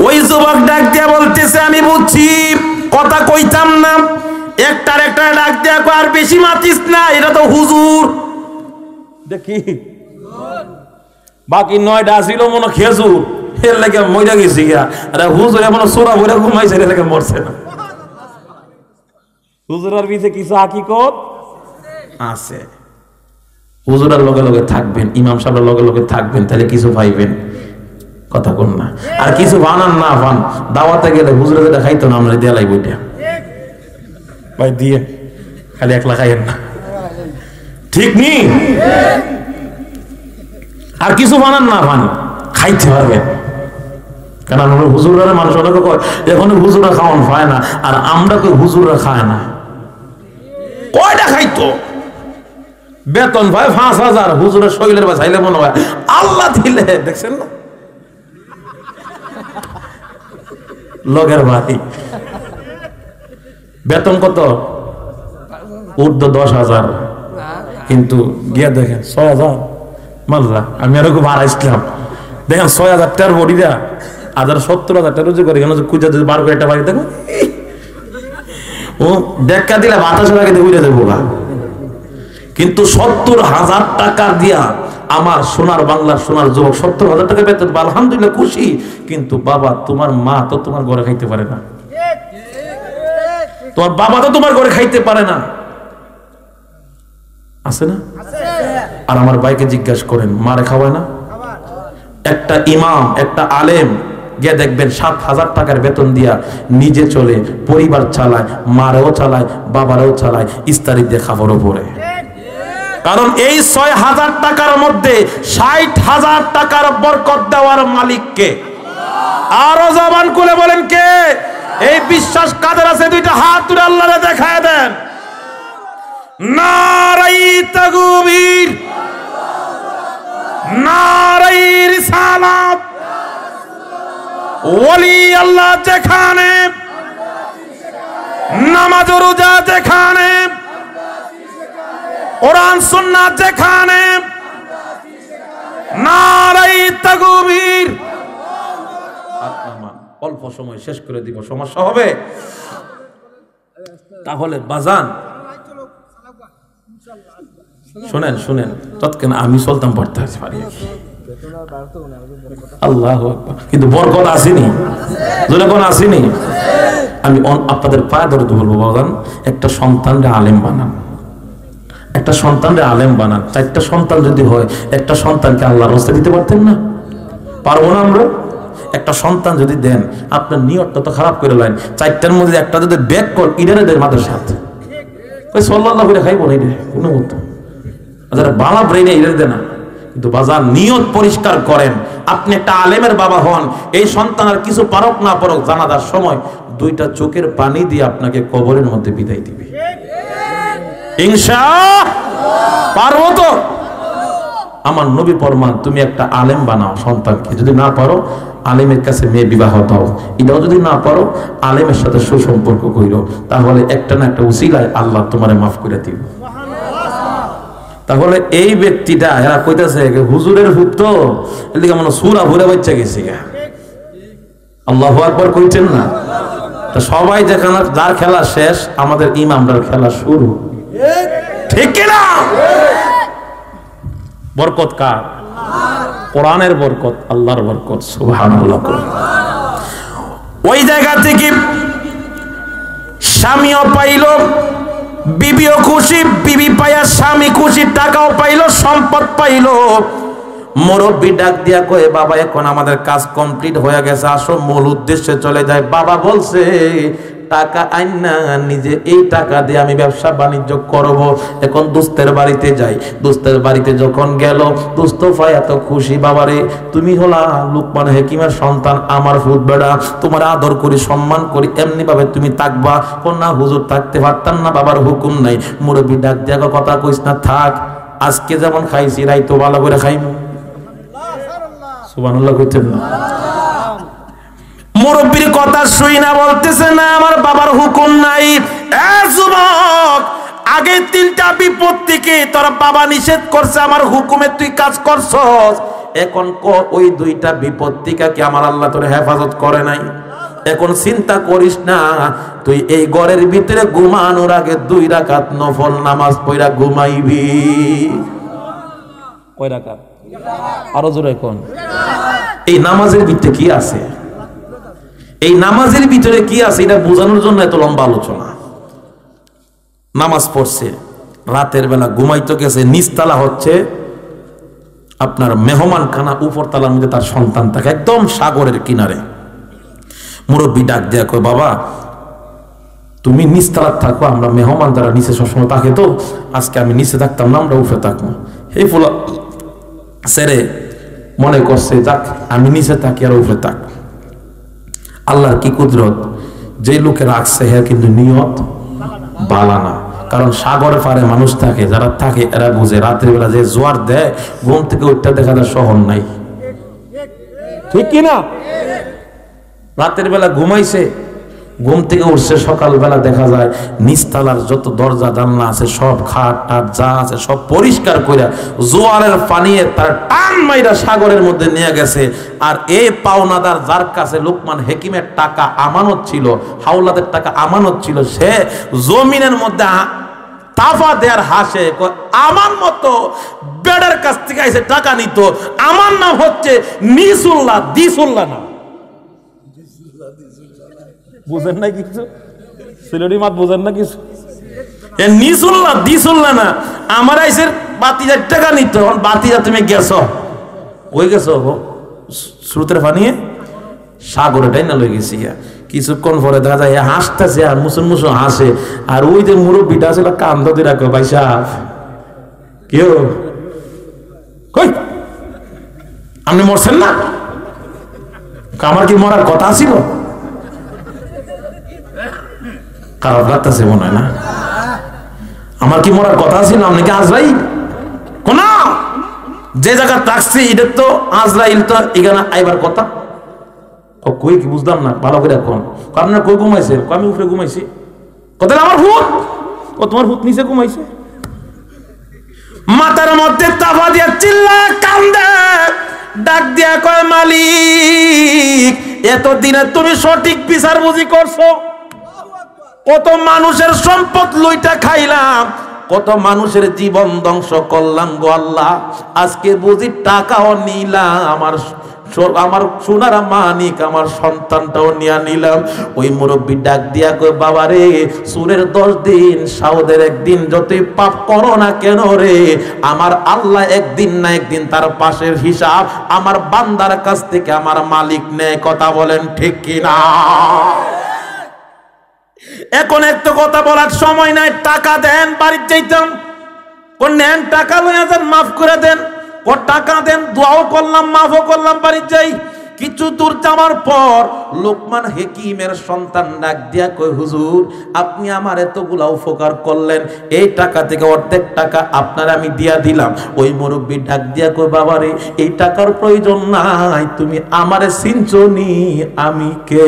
ওই যুবক ডাক দিয়া বলতেছে, আমি বুঝছি, কথা কইতাম না। একটার ডাক দিয়া কয়, আর বেশি মাতিস না, এটা তো হুজুর। দেখি বাকি 9টা ছিল মনে খেজুর, এর লাগে মইরা গেছি গা। আরে হুজুর এমন সোরা বইরা ঘুমাইছে, এর লাগে মরছে না। হুজুরের পিছে কিছু হাকিকত আছে। হুজুরের লগে লগে থাকবেন, ইমাম সাহেবের লগে লগে থাকবেন, তাহলে কিছু পাইবেন। কথা কোন না? আর কিছু বানান না পান, দাওয়াতে গেলে হুজুরে যেটা খাইতো না, আমরা দেয়ালাই বইটা ভাই দিয়ে খালি একলা খাইয়েন না, ঠিক নি? আর কিছু বানান না পান, খাইতে পারবেন। কারণ আমরা হুজুরের মানুষ অনেকে কয় এখন হুজুরা খাওয়ান পায় না, আর আমরা কই হুজুররা খায় না। কয়টা খাইতো? বেতন ভাই 5000, হুজুরের শৈলের বাঁচাইলে মনে হয় আল্লাহ দিলে। দেখছেন না লগের ভাই বেতন কত? ঊর্ধ্ব 10,000, কিন্তু গিয়া দেখেন 6000। মাল্লা, আমি আরো খুব হারাইছিলাম। দেখেন 6000 টাকার বডিরা, 70,000 টাকা রোজগার করে, কেন কুজা যদি 12 করে বাড়ি দেখো ও দেখা দিলে বাতাসের আগে উড়ে দেবো। কিন্তু 70,000 টাকা দিয়া আমার সোনার বাংলার সোনার যুবক 70,000 টাকা বেতন, আলহামদুলিল্লাহ খুশি। কিন্তু বাবা, তোমার মা তো তোমার ঘরে খাইতে পারে না, তোমার বাবা তো তোমার ঘরে খাইতে পারে না, আছে না? আর আমার ভাইকে জিজ্ঞাসা করেন, মারে খাওয়ায় না? একটা ইমাম, একটা আলেম গিয়ে দেখবেন 7,000 টাকার বেতন দিয়া নিজে চলে, পরিবার চালায়, মারেও চালায়, বাবারেও চালায়, ইস্তারি দিয়ে খাবারও পড়ে। কারণ এই 6,000 টাকার মধ্যে 60,000 টাকার বরকত দেওয়ার মালিক কে? আরো জবান খুলে বলেন কে? এই বিশ্বাস কাদের আছে? দুইটা হাত তুলে আল্লাহরে দেখায় দেন। নারাই তাকবীর, নারাই রিসালাত। ওলি আল্লাহ যেখানে, নামাজ রোজা যেখানে, কোরআন সুন্নাত যেখানে, নারাই তাকবীর। অল্প সময় শেষ করে দিব, সমস্যা হবে? তাহলে বাজান শুনেন শুনেন, তৎক্ষণ আমি চলতাম পড়তে পারি, আল্লাহু আকবার, কিন্তু বরকত আসেনি, যদি কোন আসেনি। আমি আপনাদের পায়ে ধরে বলবো, বাবান, একটা সন্তানকে আলেম বানান, একটা সন্তানকে আলেম বানান। 4টা সন্তান যদি হয়, একটা সন্তানকে আল্লাহর রাস্তা দিতে পারতেন না? পারবো না আমরা? একটা সন্তান যদি দেন, আপনার নিয়তটা তো খারাপ করে লাইন, 4টার মধ্যে একটা যদি ব্যাক কর ইডারেদের মাদের সাথে ওই সাল্লাল্লাহু করে খাইব না, এটা কোনো মতো যারা বালা ব্রেনে ইডারে দেয় না। কিন্তু বাজার নিয়ত পরিষ্কার করেন, আপনি একটা আলেমের বাবা হন, এই সন্তান আর কিছু পারক না পারক, জানাজার সময় 2টা চোখের পানি দিয়ে আপনাকে কবরের মধ্যে বিদায় দিবে, ইনশাআল্লাহ। পারবো তো? আমার নবী ফরমান, তুমি একটা আলেম বানাও সন্তানকে, যদি না পারো আলেমের কাছে মেয়ে বিবাহ দাও, এটাও যদি না পারো আলেমের সাথে সুসম্পর্ক কইরো, তাহলে একটা না একটা উসিলায় আল্লাহ তোমারে মাফ করে দিব। তাহলে এই ব্যক্তিটা এরা কইতাছে হুজুরের ভূত, তো এদিকে মনে সূরা ভরে বাচ্চা গেছে, আল্লাহু আকবার কইতেন না? তো সবাই যেখানে যার খেলা শেষ, আমাদের ইমামদার খেলা শুরু, ঠিক কি না? বরকত কার? কোরআনের বরকত, আল্লাহর বরকত, সুবহানাল্লাহ। ওই জায়গা থেকে স্বামীও পাইল, বিবিও খুশি, বিবি পাইয়া স্বামী খুশি, টাকাও পাইল, সম্পদ পাইল। মুরব্বি ডাক দিয়া কয়ে, বাবা এখন আমাদের কাজ কমপ্লিট হয়ে গেছে, আসো মূল উদ্দেশ্যে চলে যায়। বাবা বলছে, টাকা আইন না, নিজে এই টাকা দিয়ে আমি ব্যবসা বাণিজ্য করব। এখন দোস্তের বাড়িতে যাই। দোস্তের বাড়িতে যখন গেল, দোস্ত ভাই এত খুশি, বাবারে তুমি হলা লুকমান হাকিমের সন্তান, আমার ফুট বেড়া, তোমার আদর করি, সম্মান করি, এমনি ভাবে তুমি থাকবা। না হুজুর, থাকতে পারতাম না, বাবার হুকুম নাই। মুরব্বি ডাক দিয়া কথা কইস না, থাক, আজকে যেমন খাইছি রাইতো ভালো করে খাইব। সুবহানাল্লাহ কইতেন না? মুরব্বির কথা শুই না, বলতেছে না আমার বাবার হুকুম নাই। এ যুবক, আগে 3টা বিপত্তিকে তোর বাবা নিষেধ করছে, আমার হুকুমে তুই কাজ করছস, এখন ওই 2টা বিপত্তিকে কি আমার আল্লাহ তোর হেফাজত করে নাই? এখন চিন্তা করিস না, তুই এই ঘরের ভিতরে ঘুমানোর আগে 2 রাকাত নফল নামাজ পড়া ঘুমাইবি। কয় রাকাত? আরো জোরে কোন? এই নামাজের ভিতরে কি আছে? এই নামাজের ভিতরে কি আছে এটা বোঝানোর জন্য এত লম্বা আলোচনা। নামাজ পড়ছে, রাতের বেলা ঘুমাইতে গেছে, নিচতলা হচ্ছে আপনার মেহমান খানা, উপর তলার মধ্যে তার সন্তান থাকে, একদম সাগরের কিনারে। মুরব্বি ডাক দেয়া কয়, বাবা তুমি নিচতলা থাকো, আমরা মেহমান যারা নিচে সবসময় থাকে, তো আজকে আমি নিচে থাকতাম না, আমরা উপরে থাকবো। এই ফুলা সেরে মনে করছে, যাক আমি নিচে থাকি আর উপরে থাক। আল্লাহর কি কুদরত, যে লোকে রাখছে হ্যাঁ কিন্তু নিয়ত বালা না। কারণ সাগরের পারে মানুষ থাকে, যারা থাকে এরা বুঝে, রাতের বেলা যে জোয়ার দেয়, ঘুম থেকে উঠতে দেখা যায় শহর নাই, ঠিক কিনা? রাতের বেলা ঘুমাইছে, ঘুম থেকে উঠছে, সকালবেলা দেখা যায় নিচতলার যত দরজা জানলা আছে, সব খাট টাট যা আছে সব পরিষ্কার করে জোয়ারের পানিয়ে তার টান মাইরা সাগরের মধ্যে নিয়ে গেছে। আর এই পাওনাদার, যার কাছে লুকমান হাকিমের টাকা আমানত ছিল, হাওলাদের টাকা আমানত ছিল, সে জমিনের মধ্যে তাফা দেয়ার হাসে, আমার মতো বেড়ার কাছ থেকে এসে টাকা নিত, আমার নাম হচ্ছে নিসুল্লাহ, দিসুল্লাহ না। বুঝেন না কিছু? সিলেটি মাত বুঝেন না কিছু? নিসুল্লাহ দিসুল্লাহ না, আমার আইসের বাতিজার টাকা নিত, বাতিজা তুমি গেছো, ওই গেছো স্রোতের পানিয়ে সাগরে টাই না লই গেছি। কিছুক্ষণ পরে দেখা যায় হাসতেছে, আর মুসুন মুসুন হাসে, আর ওই যে মুরব্বিটা আছে কান্দ দিয়ে রাখো, ভাই সাহেব কেউ কই আপনি মরছেন না? আমার কি মরার কথা ছিল? খারাপ লাগতেছে মনে হয় না? আমার কি মরার কথা ছিল? আপনি কি আজরাইল? কোন যে জায়গা থাকছি এটা তো আজরাইল, তো এখানে আইবার কথা। ও কই কি বুঝলাম না, ভালো করে এখন আপনার কই ঘুমাইছে? আমি উপরে ঘুমাইছি। কথা আমার ভূত? ও তোমার ভূত নিচে ঘুমাইছে। মাথার মধ্যে তাফা দিয়া চিল্লা কান্দে, ডাক দিয়া কয়, মালিক এতদিনে তুমি সঠিক বিচার বুঝি করছো, কত মানুষের সম্পদ লইটা খাইলাম, কত মানুষের জীবন ধ্বংস করলাম গো আল্লাহ, আজকে বুঝি টাকাও নিলাম, আমার সোনার মানিক আমার সন্তানটাও নিয়ে নিলাম। ওই মুরব্বী ডাক দিয়া কই, বাবা রে, সুরের 10 দিন সাউদের একদিন যতই পাপ করো না কেন রে, আমার আল্লাহ একদিন না একদিন তার পাশের হিসাব আমার বান্দার কাছ থেকে আমার মালিক নেয়। কথা বলেন ঠিক কিনা? এখন একটা কথা বলার সময় নাই। টাকা দেন, বাড়িতে যাইতাম, ও নেন টাকা লইয়া যান, মাফ করে দেন। ও টাকা দেন, দোয়াও করলাম, মাফও করলাম, বাড়িতে যাই। কিছু দূর যাওয়ার পর লোকমান হাকিমের সন্তান ডাক দিয়া কই, হুজুর আপনি আমার এতগুলা উপকার করলেন, এই টাকা থেকে অর্ধেক টাকা আপনার আমি দিয়া দিলাম। ওই মুরব্বী ডাক দিয়া কই, বাবা রে, এই টাকার প্রয়োজন নাই, তুমি আমারে চিনছনি, আমি কে?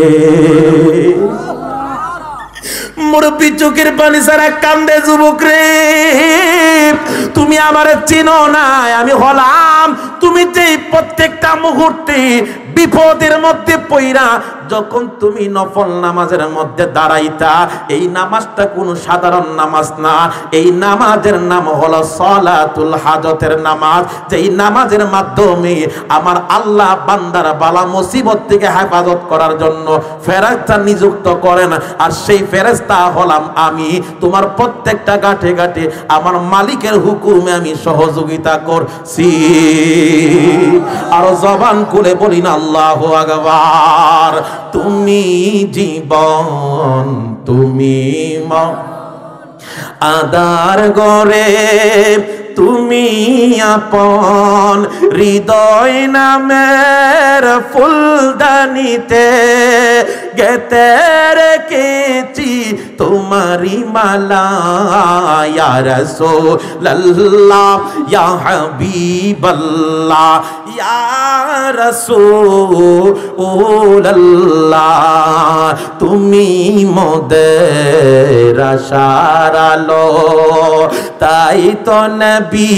মুরব্বী চোখের পানি ছাড়া কান্দে, যুবক রে, তুমি আমারে চিনো না, আমি হলাম তুমি যে প্রত্যেকটা মুহূর্তে বিপদের মধ্যে পইরা যখন তুমি নফল নামাজের মধ্যে দাঁড়াইতা, এই নামাজটা কোনো সাধারণ নামাজ না, এই নামাজের নাম হলো সালাতুল হাজতের নামাজ। যেই নামাজের মাধ্যমে আমার আল্লাহ বান্দার বালা মুসিবত থেকে হেফাজত করার জন্য ফেরেশতা নিযুক্ত করেন, আর সেই ফেরেশতা হলাম আমি। তোমার প্রত্যেকটা গাঁঠে গাঁঠে আমার মালিকের হুকুমে আমি সহযোগিতা করছি। আরো জবান খুলে বলি না আল্লাহু আকবার। তুমি জীবন, তুমি আদার গরে, তুমি আপন হৃদয় নামের ফুলদানিতে গেতে রেখেছি তোমারি মালা। ইয়া রাসূলুল্লাহ, ইয়া হাবিবাল্লাহ, ইয়া রাসূলুল্লাহ, তুমি মোদের আশার আলো, তাই তো নবী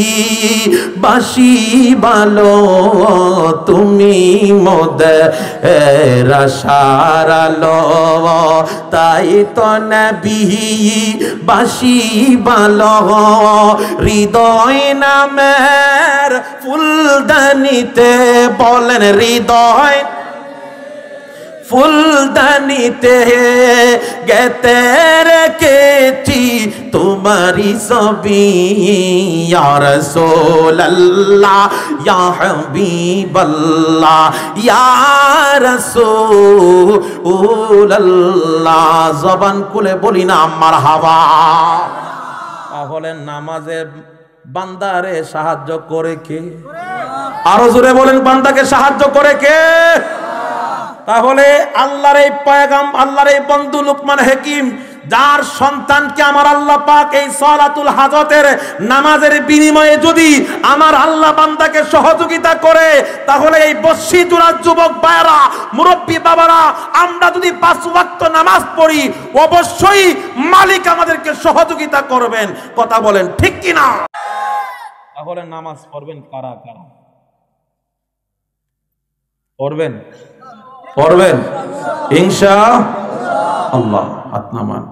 বাসি ভালো, তুমি মোদের আশার আলো, তাই তো নবী বাসি ভালো। হৃদয় নামের ফুলদানিতে, বলেন হৃদয় ফুলদানিতে গেতে রেখেছি তোমারি ছবি। ইয়া রাসূলুল্লাহ, ইয়া হাবিবাল্লাহ, ইয়া রাসূলুল্লাহ। জবান খুলে বলি না মারহাবা। তাহলে নামাজে বান্দারে সাহায্য করে কে? আরো জোরে বলেন, বান্দাকে সাহায্য করে কে? তাহলে আল্লাহর এই পয়গাম, আল্লাহর এই বন্ধু লোকমান হাকিম, যার সন্তানকে আমার আল্লাহ পাক এই সালাতুল হাজতের নামাজের বিনিময়ে যদি আমার আল্লাহ বান্দাকে সহযোগিতা করে, তাহলে এই বস্তিজুড়া যুবক ভাইরা, মুরব্বী বাবারা, আমরা যদি 5 ওয়াক্ত নামাজ পড়ি, অবশ্যই মালিক আমাদেরকে সহযোগিতা করবেন। কথা বলেন ঠিক কিনা? তাহলে নামাজ পড়বেন কারা কারা? পড়বেন ইনশাআল্লাহ। হাত নামান।